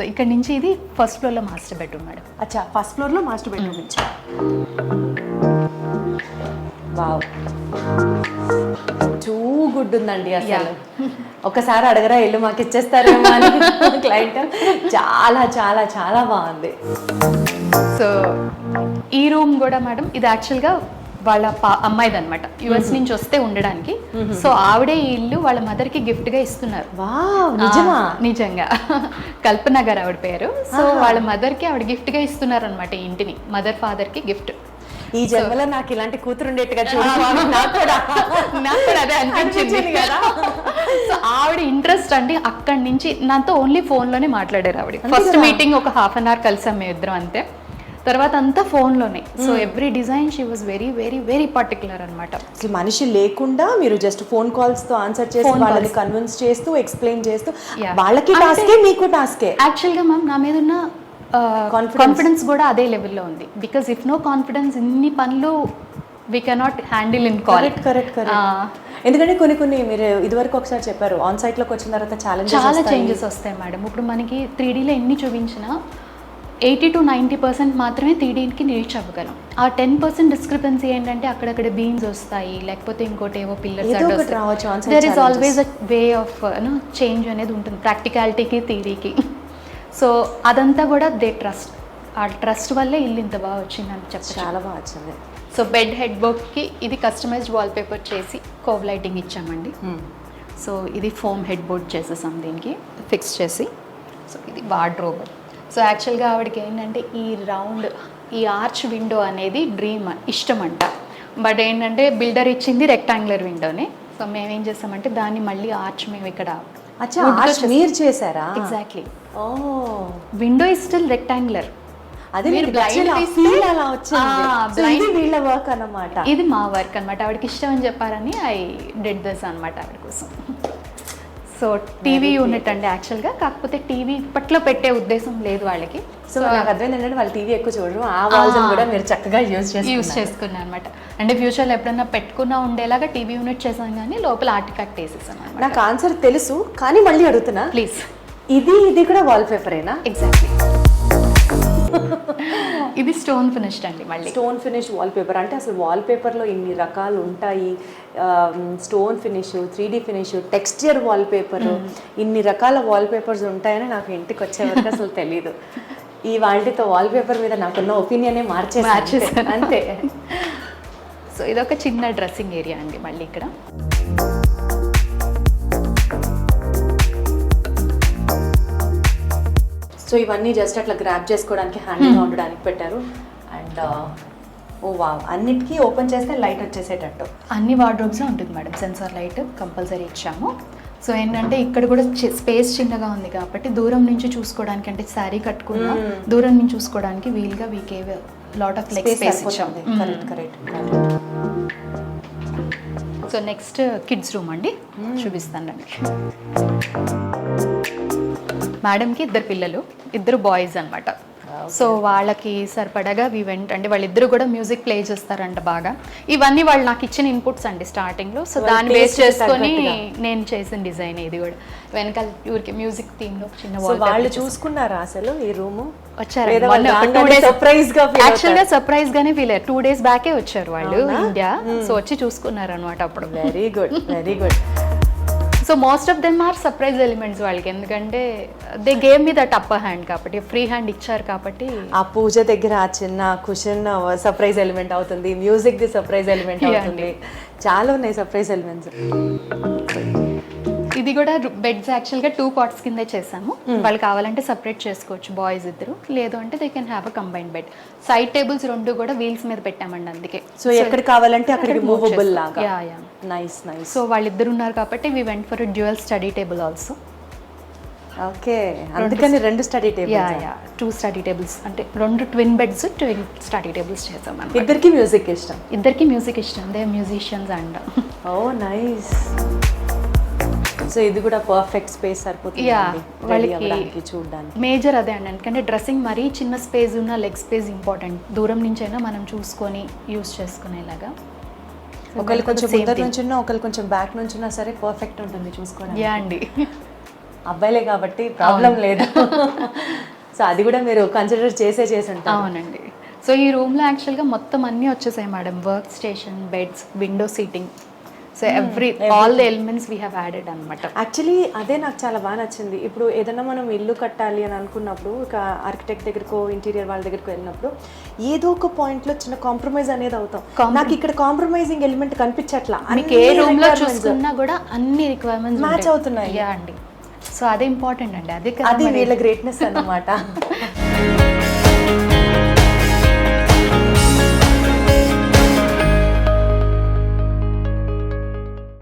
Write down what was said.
So ఇక్కడ నుంచి ఇది ఫస్ట్ ఫ్లోర్లో మాస్టర్ బెడ్రూమ్ మేడం. అచ్చా, ఫస్ట్ ఫ్లోర్లో మాస్టర్ బెడ్రూమ్ ఇచ్చా. వావ్, టూ గుడ్ ఉందండి అసలు. ఒకసారి అడగరా ఇల్లు మాకు ఇచ్చేస్తారేమో అని క్లయింట్. చాలా చాలా చాలా బాగుంది. సో ఈ రూమ్ కూడా మేడం ఇది యాక్చువల్గా వాళ్ళ అమ్మాయిది అనమాట, యుఎస్ నుంచి వస్తే ఉండడానికి. సో ఆవిడే ఈ ఇల్లు వాళ్ళ మదర్కి గిఫ్ట్గా ఇస్తున్నారు. వావ్, నిజమా? నిజంగా, కల్పన గారు ఆవిడ పేరు. సో వాళ్ళ మదర్కి ఆవిడ గిఫ్ట్గా ఇస్తున్నారు అనమాట ఈ ఇంటిని, మదర్ ఫాదర్కి గిఫ్ట్. ఈ జన్మలో నాకు ఇలాంటి కూతురు ఉండేట్టుగా చూడాలి. నాకు కూడా అదే అనిపించింది కదా. సో ఆవిడ ఇంట్రెస్ట్ అండి అక్కడి నుంచి నాతో ఓన్లీ ఫోన్లోనే మాట్లాడారు ఆవిడ. ఫస్ట్ మీటింగ్ ఒక హాఫ్ అన్ అవర్ కలిసాం మేము ఇద్దరం అంతే, తర్వాత అంతా ఫోన్లోనే. So every design she was very very very particular అనమాట. అసలు మనిషి లేకుండా మీరు జస్ట్ ఫోన్ కాల్స్ తో ఆన్సర్ చేసి వాళ్ళని కన్విన్స్ చేస్తూ ఎక్స్ప్లెయిన్ చేస్తూ, వాళ్ళకి టాస్కే మీకు టాస్కే. యాక్చువల్గా మ్యామ్ నా మీద ఉన్న కాన్ఫిడెన్స్ కూడా అదే లెవెల్లో ఉంది. బికాస్ ఇఫ్ నో కాన్ఫిడెన్స్ ఇన్ని పనులు we cannot handle in call. Correct. ఎందుకంటే కొన్ని మీరు ఇదివరకు ఒకసారి చెప్పారు, ఆన్ సైట్లోకి వచ్చిన తర్వాత చాలా చేంజెస్ వస్తాయి మేడం. ఇప్పుడు మనకి 3Dలో ఎన్ని చూపించినా 80 to 90% మాత్రమే 3Dకి రీచ్ అవ్వగలం. ఆ 10% డిస్క్రిపెన్సీ ఏంటంటే అక్కడక్కడ బీమ్స్ వస్తాయి, లేకపోతే ఇంకోటి ఏవో pillars. There is always a way of change అనేది ఉంటుంది ప్రాక్టికాలిటీకి థియరీకి. సో అదంతా కూడా దే ట్రస్ట్, ఆ ట్రస్ట్ వల్లే ఇల్లు ఇంత బాగా వచ్చిందని చెప్పి. చాలా బాగా వచ్చింది. సో బెడ్ హెడ్ బోర్డ్కి ఇది కస్టమైజ్డ్ వాల్పేపర్ చేసి కోవ్ లైటింగ్ ఇచ్చామండి. సో ఇది ఫోమ్ హెడ్ బోర్డ్ చేసేసాం దీనికి ఫిక్స్ చేసి. సో ఇది వార్డ్రోబ్. సో యాక్చువల్గా ఆవిడకి ఏంటంటే ఈ రౌండ్ ఈ ఆర్చ్ విండో అనేది డ్రీమ్ ఇష్టం అంట. బట్ ఏంటంటే బిల్డర్ ఇచ్చింది రెక్టాంగులర్ విండోనే. సో మేమేం చేస్తామంటే దాన్ని మళ్ళీ ఆర్చ్ మేము ఇక్కడ మీరు చేశారా? Exactly. Window is still rectangular. అది వర్క్ అన్నమాట. ఇది మా వర్క్ అనమాట. ఆవిడకి ఇష్టం అని చెప్పారని ఐ డెడ్ దిస్ అనమాట ఆవిడ కోసం. సో టీవీ యూనిట్ అండి యాక్చువల్గా, కాకపోతే టీవీ ఇప్పట్లో పెట్టే ఉద్దేశం లేదు వాళ్ళకి. సో నాకు అర్థమైంది ఏంటంటే వాళ్ళు టీవీ ఎక్కువ చూడరు, ఆ వాల్స్ కూడా మీరు చక్కగా యూజ్ చేసుకున్నాను అనమాట. అంటే ఫ్యూచర్లో ఎప్పుడన్నా పెట్టుకున్నా ఉండేలాగా టీవీ యూనిట్ చేసాం, కానీ లోపల ఆర్టికట్ వేసేసాను అనమాట. నాకు ఆన్సర్ తెలుసు కానీ మళ్ళీ అడుగుతున్నా ప్లీజ్. ఇది కూడా వాల్ పేపరేనా? ఎగ్జాక్ట్లీ. ఇది స్టోన్ ఫినిష్డ్ అండి. మళ్ళీ స్టోన్ ఫినిష్ వాల్ పేపర్ అంటే అసలు వాల్ పేపర్లో ఇన్ని రకాలు ఉంటాయి. Stone finish, 3D finish, texture wall paper, ఇన్ని రకాల వాల్ పేపర్స్ ఉంటాయని నాకు ఇంటికి వచ్చే వరకు అసలు తెలీదు. ఈ వాటితో వాల్ పేపర్ మీద నాకున్న ఒపీనియనే మార్చేసాను అంతే. సో ఇదొక చిన్న డ్రెస్సింగ్ ఏరియా అండి మళ్ళీ ఇక్కడ. సో ఇవన్నీ జస్ట్ అట్లా గ్రాప్ చేసుకోవడానికి హ్యాండీగా ఉండడానికి పెట్టారు. అండ్ ఓ వావ్, అన్నిటికీ ఓపెన్ చేస్తే లైట్ వచ్చేసేటట్టు అన్ని వార్డ్రోబ్స్లో ఉంటుంది మేడం. సెన్సార్ లైట్ కంపల్సరీ ఇచ్చాము. సో ఏంటంటే ఇక్కడ కూడా స్పేస్ చిన్నగా ఉంది కాబట్టి దూరం నుంచి చూసుకోవడానికి, అంటే శారీ కట్టుకున్నా దూరం నుంచి చూసుకోవడానికి వీలుగా వీకే లాట్ ఆఫ్ లెగ్ స్పేస్ ఇచ్చాము. Correct. So next kids room అండి, చూపిస్తానండి. మేడంకి 2 పిల్లలు, 2 బాయ్స్ అనమాట. సో వాళ్ళకి సరిపడగా అంటే వాళ్ళిద్దరు కూడా మ్యూజిక్ ప్లే చేస్తారంట బాగా. ఇవన్నీ వాళ్ళు నాకు ఇచ్చిన ఇన్పుట్స్ అండి స్టార్టింగ్లో. సో దాన్ని బేస్ చేసుకొని నేను చేసిన డిజైన్ ఇది కూడా. వెనకాల ఊరికి మ్యూజిక్ థీమ్లో చిన్న వాళ్ళు చూసుకున్నారా అసలు ఈ రూమ్? వచ్చారు యాక్చువల్గా సర్ప్రైజ్ గానే ఫీల్ అయ్యారు. 2 days బ్యాకే వచ్చారు వాళ్ళు ఇండియా. సో వచ్చి చూసుకున్నారు అనమాట అప్పుడు. Very good. So most of them are surprise elements వాళ్ళకి, ఎందుకంటే they gave me that upper hand కాబట్టి, ఫ్రీ హ్యాండ్ ఇచ్చారు కాబట్టి. ఆ పూజ దగ్గర ఆ చిన్న కుషన్ సర్ప్రైజ్ ఎలిమెంట్ అవుతుంది, మ్యూజిక్ ది సర్ప్రైజ్ ఎలిమెంట్ అవుతుంది, చాలా ఉన్నాయి సర్ప్రైజ్ ఎలిమెంట్స్. ఇది కూడా బెడ్స్ యాక్చువల్గా 2 parts కింద చేసాము. వాళ్ళు కావాలంటే సపరేట్ చేసుకోవచ్చు బాయ్స్ ఇద్దరు, లేదు అంటే they can have a combined bed. Side tables 2 కూడా వీల్స్ మీద పెట్టామండి అందుకే. సో ఎక్కడ కావాలంటే అక్కడికి మూవబుల్ లాగా. నైస్. సో వాళ్ళిద్దరు ఉన్నారు కాబట్టి we went for dual study table also. Okay, అందుకని 2 స్టడీ టేబుల్స్. 2 స్టడీ టేబుల్స్ అంటే 2 ట్విన్ బెడ్స్, 2 స్టడీ టేబుల్స్ చేసాం. ఇద్దరికి మ్యూజిక్ ఇష్టం. They musicians and. Oh nice. So ఇది కూడా పర్ఫెక్ట్ స్పేస్ సరిపోతుంది వాళ్ళకి చూడడానికి. మేజర్ అదే అండి, ఎందుకంటే డ్రెస్సింగ్ మరీ చిన్న స్పేస్ ఉన్న లెగ్ స్పేస్ ఇంపార్టెంట్. దూరం నుంచి అయినా మనం చూసుకొని యూస్ చేసుకునేలాగా. ఒకళ్ళు కొంచెం ముందర నుంచి ఒకళ్ళు కొంచెం బ్యాక్ నుంచి సరే పర్ఫెక్ట్ ఉంటుంది చూసుకోవడానికి. అండి. అబ్బాయిలే కాబట్టి ప్రాబ్లం లేదు. సో అది కూడా మీరు కన్సిడర్ చేసి ఉంటారు. అవునండి. సో ఈ రూమ్లో యాక్చువల్గా మొత్తం అన్నీ వచ్చేసాయి madam. Work station, beds, window seating, so all the elements we have added అనమాట. యాక్చువల్లీ అదే నాకు చాలా బాగా నచ్చింది. ఇప్పుడు ఏదైనా మనం ఇల్లు కట్టాలి అని అనుకున్నప్పుడు ఒక ఆర్కిటెక్ట్ దగ్గరకో ఇంటీరియర్ వాళ్ళ దగ్గరకు వెళ్ళినప్పుడు ఏదో ఒక పాయింట్లో చిన్న కాంప్రమైజ్ అనేది అవుతాం. నాకు ఇక్కడ కాంప్రమైజింగ్ ఎలిమెంట్ కనిపించట్లా. మీకు ఏ రూమ్లో చూసుకున్నా కూడా అన్ని రిక్వైర్మెంట్స్ మ్యాచ్ అవుతున్నాయి. అండి. సో అదే ఇంపార్టెంట్ అండి. అది వీళ్ళ గ్రేట్నెస్ అన్నమాట.